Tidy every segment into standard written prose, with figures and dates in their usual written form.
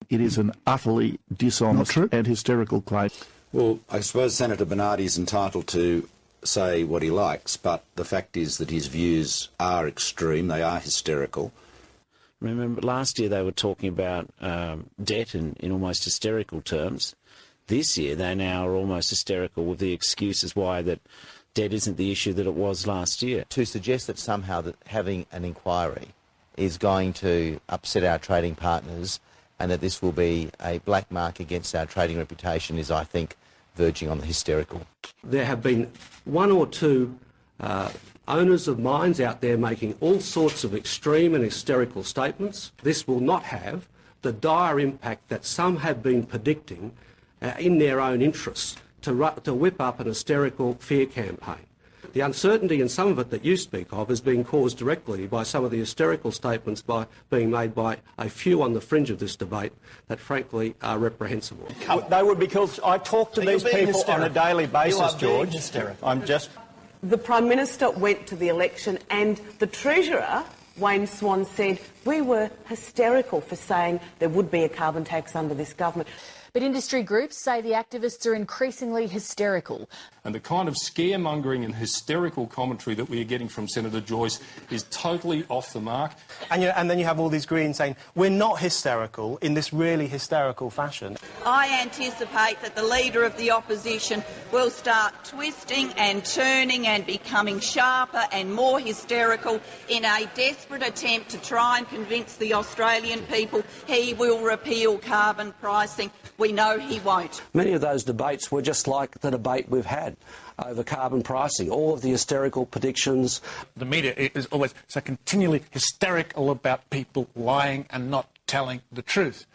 It is an utterly dishonest and hysterical claim. Well, I suppose Senator Bernardi is entitled to say what he likes, but the fact is that his views are extreme, they are hysterical. Remember, last year they were talking about debt in almost hysterical terms. This year they now are almost hysterical with the excuses why that debt isn't the issue that it was last year. To suggest that somehow that having an inquiry is going to upset our trading partners and that this will be a black mark against our trading reputation is, I think, verging on the hysterical. There have been one or two owners of mines out there making all sorts of extreme and hysterical statements. This will not have the dire impact that some have been predicting in their own interests to whip up an hysterical fear campaign. The uncertainty in some of it that you speak of is being caused directly by some of the hysterical statements being made by a few on the fringe of this debate that frankly are reprehensible. They would, because I talk to these people on a daily basis, George. I'm just... The Prime Minister went to the election and the Treasurer, Wayne Swan, said we were hysterical for saying there would be a carbon tax under this government. But industry groups say the activists are increasingly hysterical. And the kind of scaremongering and hysterical commentary that we are getting from Senator Joyce is totally off the mark. And then you have all these Greens saying, we're not hysterical in this really hysterical fashion. I anticipate that the Leader of the Opposition will start twisting and turning and becoming sharper and more hysterical in a desperate attempt to try and convince the Australian people he will repeal carbon pricing. We know he won't. Many of those debates were just like the debate we've had over carbon pricing, all of the hysterical predictions. The media is always so continually hysterical about people lying and not telling the truth.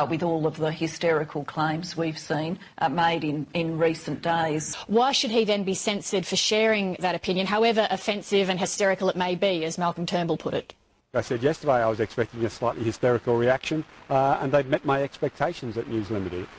With all of the hysterical claims we've seen made in recent days. Why should he then be censored for sharing that opinion, however offensive and hysterical it may be, as Malcolm Turnbull put it? I said yesterday I was expecting a slightly hysterical reaction, and they've met my expectations at News Limited.